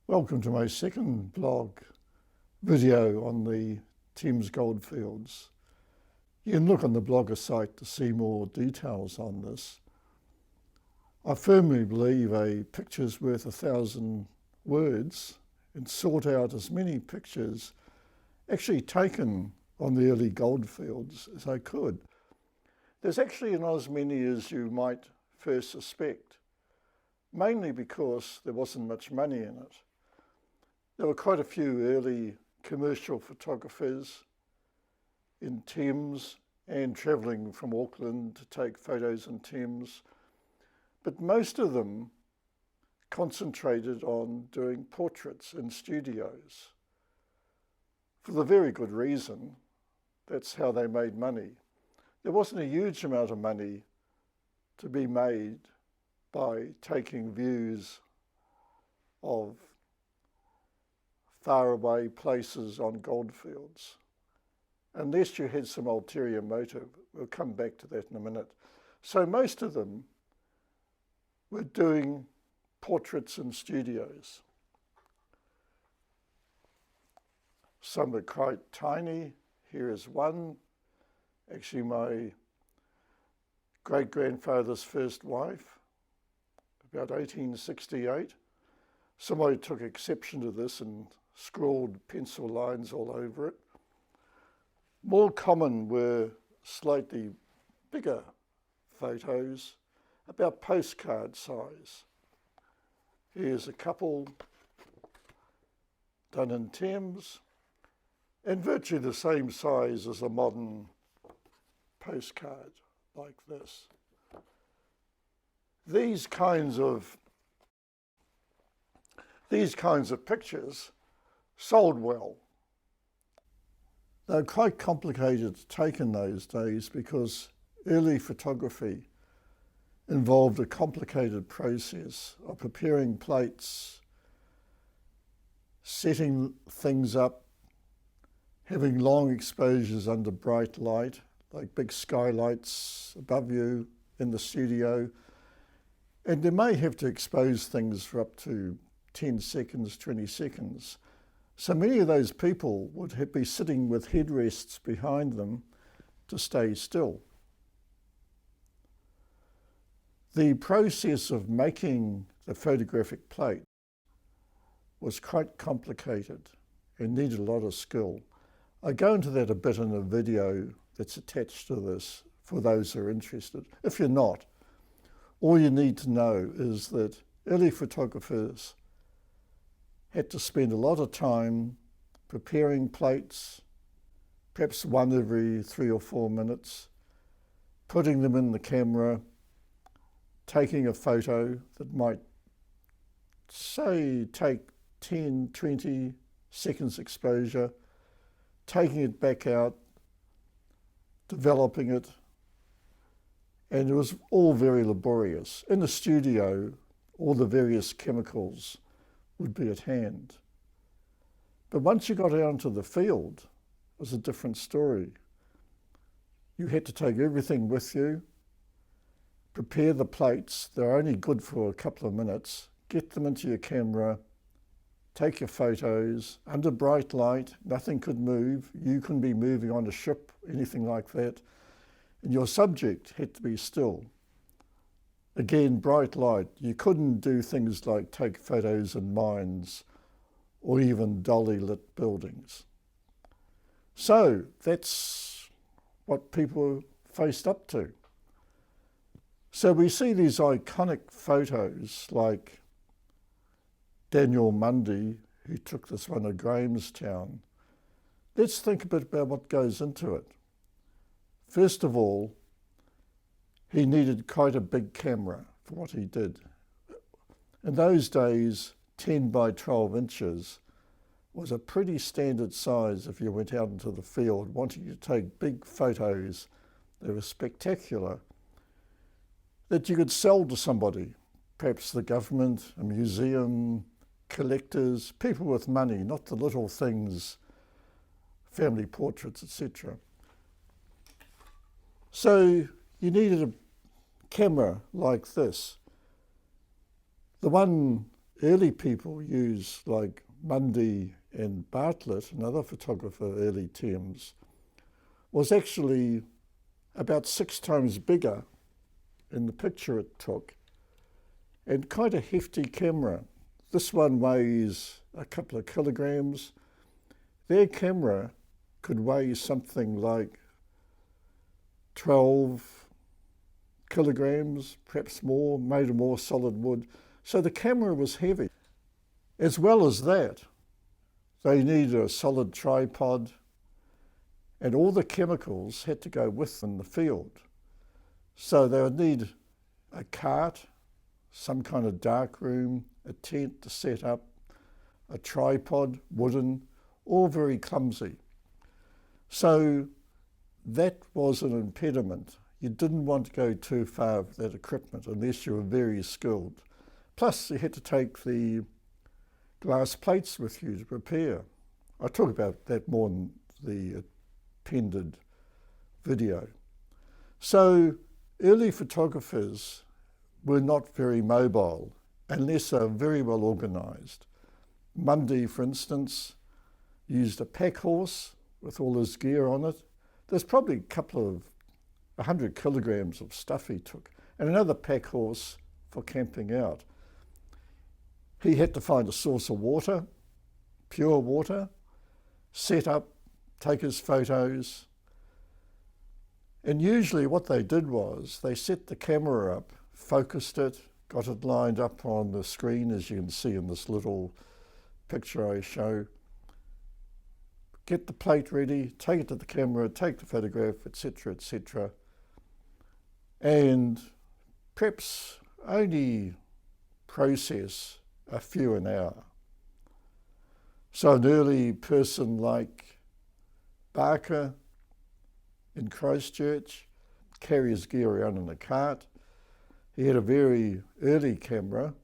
Welcome to my second blog video on the Thames Goldfields. You can look on the blogger site to see more details on this. I firmly believe a picture's worth 1,000 words, and sought out as many pictures actually taken on the early goldfields as I could. There's actually not as many as you might first suspect, mainly because there wasn't much money in it. There were quite a few early commercial photographers in Thames and travelling from Auckland to take photos in Thames, but most of them concentrated on doing portraits in studios for the very good reason that's how they made money. There wasn't a huge amount of money to be made by taking views of faraway places on goldfields, unless you had some ulterior motive. We'll come back to that in a minute. So most of them were doing portraits in studios. Some were quite tiny. Here is one, actually my great-grandfather's first wife, about 1868. Somebody took exception to this and scrawled pencil lines all over it. More common were slightly bigger photos, about postcard size. Here's a couple done in Thames, and virtually the same size as a modern postcard like this. These kinds of pictures sold well. They were quite complicated to take in those days because early photography involved a complicated process of preparing plates, setting things up, having long exposures under bright light, like big skylights above you in the studio. And they may have to expose things for up to 10 seconds, 20 seconds. So many of those people would be sitting with headrests behind them to stay still. The process of making the photographic plate was quite complicated and needed a lot of skill. I go into that a bit in a video that's attached to this for those who are interested. If you're not, all you need to know is that early photographers had to spend a lot of time preparing plates, perhaps one every 3 or 4 minutes, putting them in the camera, taking a photo that might, say, take 10, 20 seconds exposure, taking it back out, developing it, and it was all very laborious. In the studio, all the various chemicals would be at hand. But once you got out into the field, it was a different story. You had to take everything with you, prepare the plates. They're only good for a couple of minutes. Get them into your camera, take your photos under bright light. Nothing could move. You couldn't be moving on a ship, anything like that. And your subject had to be still. Again, bright light. You couldn't do things like take photos in mines or even dully lit buildings. So that's what people faced up to. So we see these iconic photos like Daniel Mundy, who took this one at Grahamstown. Let's think a bit about what goes into it. First of all, he needed quite a big camera for what he did. In those days, 10 by 12 inches was a pretty standard size if you went out into the field wanting to take big photos. They were spectacular, that you could sell to somebody, perhaps the government, a museum, collectors, people with money, not the little things, family portraits, etc. So you needed a camera like this. The one early people use, like Mundy and Bartlett, another photographer, early Thames, was actually about 6 times bigger in the picture it took, and quite a hefty camera. This one weighs a couple of kilograms. Their camera could weigh something like 12 kilograms, perhaps more, made of more solid wood. So the camera was heavy. As well as that, they needed a solid tripod, and all the chemicals had to go with them in the field. So they would need a cart, some kind of dark room, a tent to set up, a tripod, wooden, all very clumsy. So that was an impediment. You didn't want to go too far with that equipment unless you were very skilled. Plus you had to take the glass plates with you to prepare. I'll talk about that more in the appended video. So early photographers were not very mobile unless they were very well organised. Mundy, for instance, used a pack horse with all his gear on it. There's probably a couple of 100 kilograms of stuff he took, and another pack horse for camping out. He had to find a source of water, pure water, set up, take his photos. And usually what they did was they set the camera up, focused it, got it lined up on the screen, as you can see in this little picture I show. Get the plate ready, take it to the camera, take the photograph, etc., etc. And perhaps only process a few an hour. So an early person like Barker in Christchurch carry his gear around in a cart. He had a very early camera.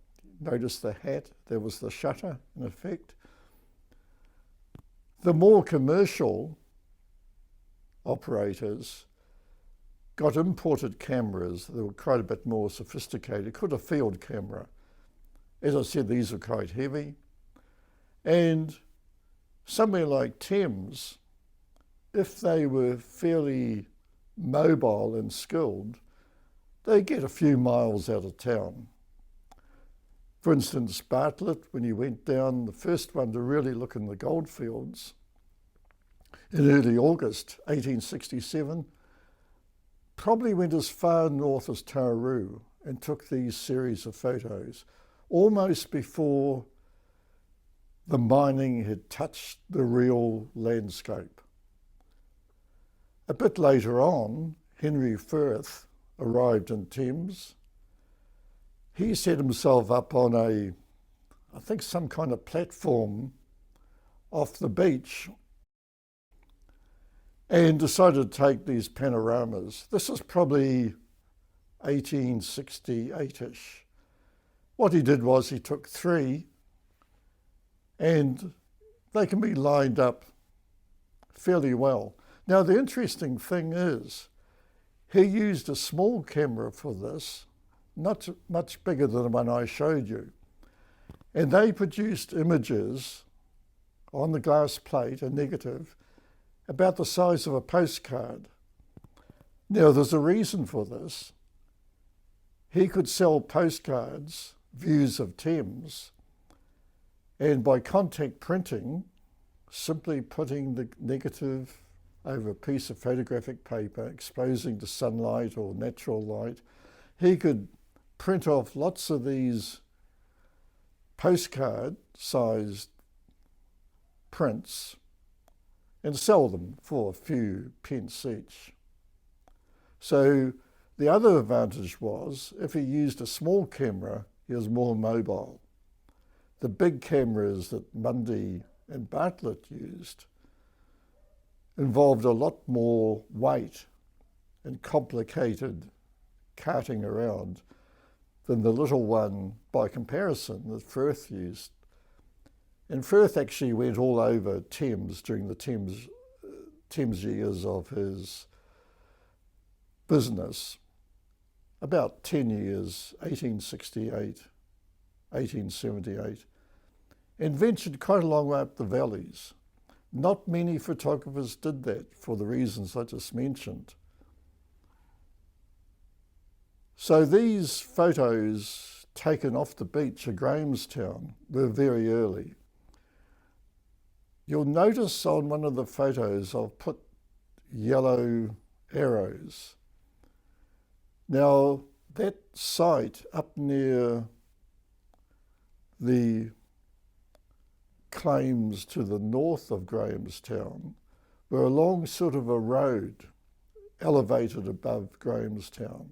Notice the hat, there was the shutter in effect. The more commercial operators got imported cameras that were quite a bit more sophisticated, called a field camera. As I said, these are quite heavy. And somewhere like Thames, if they were fairly mobile and skilled, they get a few miles out of town. For instance, Bartlett, when he went down, the first one to really look in the Goldfields, in early August 1867, probably went as far north as Tararoo and took these series of photos, almost before the mining had touched the real landscape. A bit later on, Henry Firth arrived in Thames. He set himself up on I think some kind of platform off the beach and decided to take these panoramas. This is probably 1868-ish. What he did was he took 3, and they can be lined up fairly well. Now the interesting thing is, he used a small camera for this, not much bigger than the one I showed you. And they produced images on the glass plate, a negative, about the size of a postcard. Now there's a reason for this. He could sell postcards, views of Thames, and by contact printing, simply putting the negative over a piece of photographic paper, exposing to sunlight or natural light, he could print off lots of these postcard-sized prints and sell them for a few pence each. So the other advantage was, if he used a small camera, he was more mobile. The big cameras that Mundy and Bartlett used involved a lot more weight and complicated carting around than the little one, by comparison, that Firth used. And Firth actually went all over Thames during the Thames years of his business, about 10 years, 1868 1878, and ventured quite a long way up the valleys. Not many photographers did that for the reasons I just mentioned. So these photos taken off the beach at Grahamstown were very early. You'll notice on one of the photos I've put yellow arrows. Now that site up near the claims to the north of Grahamstown were along sort of a road elevated above Grahamstown.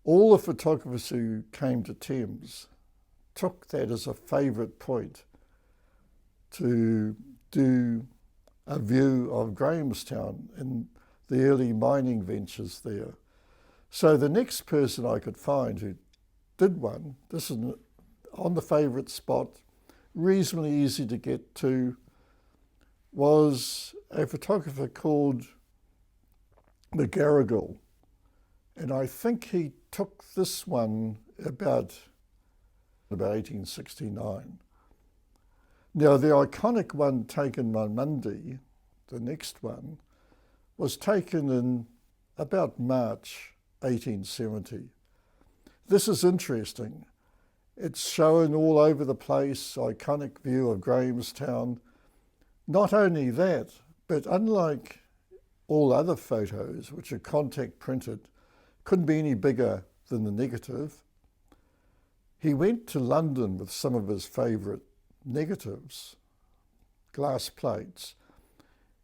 All the photographers who came to Thames took that as a favourite point to do a view of Grahamstown and the early mining ventures there. So the next person I could find who did one, this is on the favourite spot, reasonably easy to get to, was a photographer called McGarrigle. And I think he took this one about 1869. Now the iconic one taken on Monday, the next one, was taken in about March 1870. This is interesting. It's shown all over the place, iconic view of Grahamstown. Not only that, but unlike all other photos, which are contact printed, couldn't be any bigger than the negative. He went to London with some of his favourite negatives, glass plates,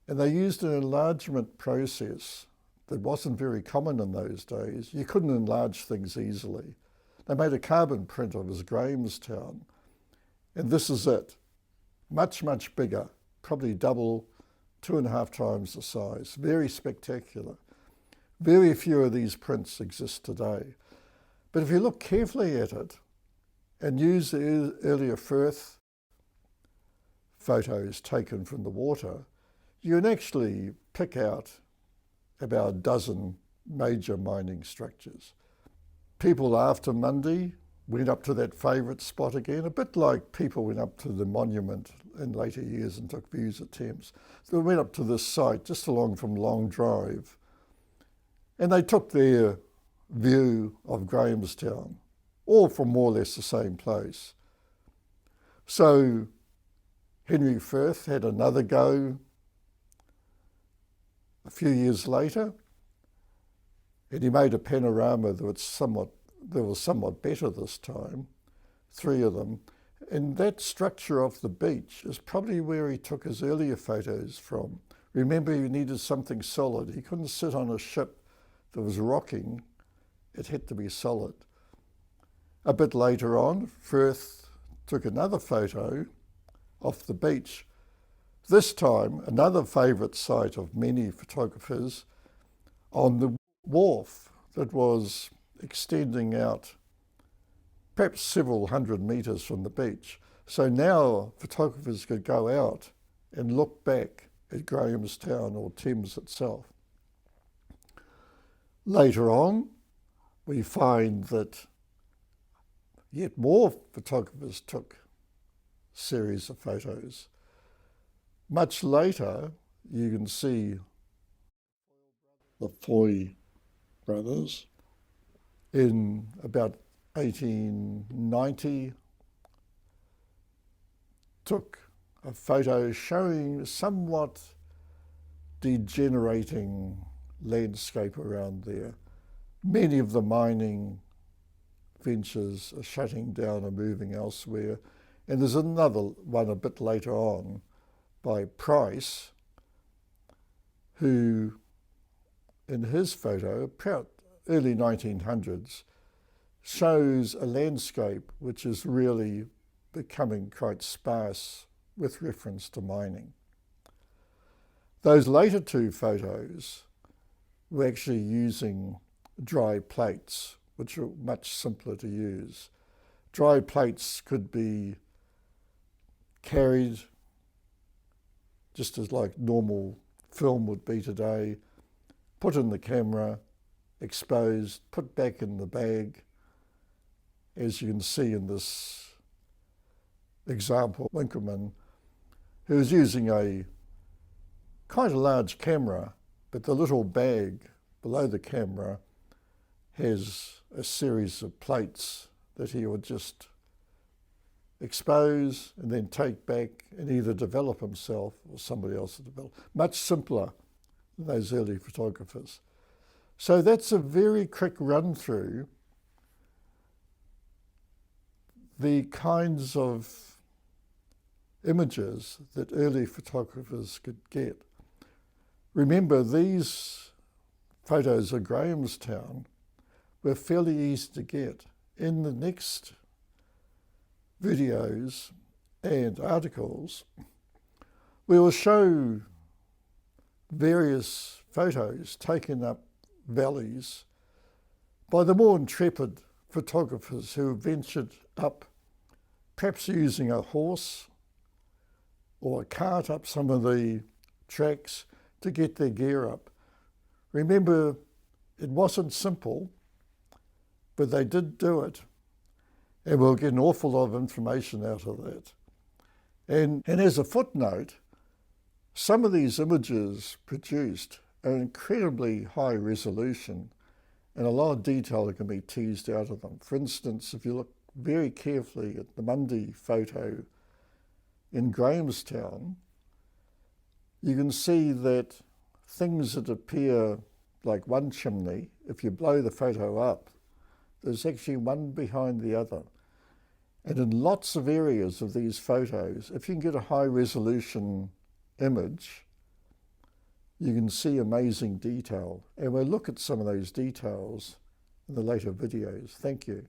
and they used an enlargement process that wasn't very common in those days. You couldn't enlarge things easily. They made a carbon print of his Grahamstown, and this is it. Much, much bigger, probably double, 2.5 times the size. Very spectacular. Very few of these prints exist today. But if you look carefully at it and use the earlier Firth photos taken from the water, you can actually pick out about a dozen major mining structures. People after Monday went up to that favourite spot again, a bit like people went up to the monument in later years and took views at Thames. They went up to this site just along from Long Drive, and they took their view of Grahamstown, all from more or less the same place. So Henry Firth had another go a few years later, and he made a panorama that was somewhat better this time, 3 of them. And that structure off the beach is probably where he took his earlier photos from. Remember, he needed something solid. He couldn't sit on a ship that was rocking. It had to be solid. A bit later on, Firth took another photo off the beach. This time, another favourite site of many photographers, on the wharf that was extending out perhaps several hundred metres from the beach. So now photographers could go out and look back at Grahamstown or Thames itself. Later on, we find that yet more photographers took series of photos. Much later, you can see the Foy brothers in about 1890 took a photo showing somewhat degenerating landscape around there. Many of the mining ventures are shutting down and moving elsewhere. And there's another one a bit later on by Price, who in his photo, about early 1900s, shows a landscape which is really becoming quite sparse with reference to mining. Those later 2 photos were actually using dry plates, which are much simpler to use. Dry plates could be carried just as like normal film would be today, put in the camera, exposed, put back in the bag, as you can see in this example, Winkelmann, who is using a quite a large camera, but the little bag below the camera has a series of plates that he would just expose and then take back and either develop himself or somebody else to develop. Much simpler than those early photographers. So that's a very quick run through the kinds of images that early photographers could get. Remember, these photos of Grahamstown were fairly easy to get. In the next videos and articles, we will show various photos taken up valleys by the more intrepid photographers who ventured up, perhaps using a horse or a cart up some of the tracks to get their gear up. Remember, it wasn't simple, but they did do it, and we'll get an awful lot of information out of that. And as a footnote, some of these images produced are incredibly high resolution, and a lot of detail can be teased out of them. For instance, if you look very carefully at the Monday photo in Grahamstown, you can see that things that appear like one chimney, if you blow the photo up, there's actually one behind the other. And in lots of areas of these photos, if you can get a high resolution image, you can see amazing detail. And we'll look at some of those details in the later videos. Thank you.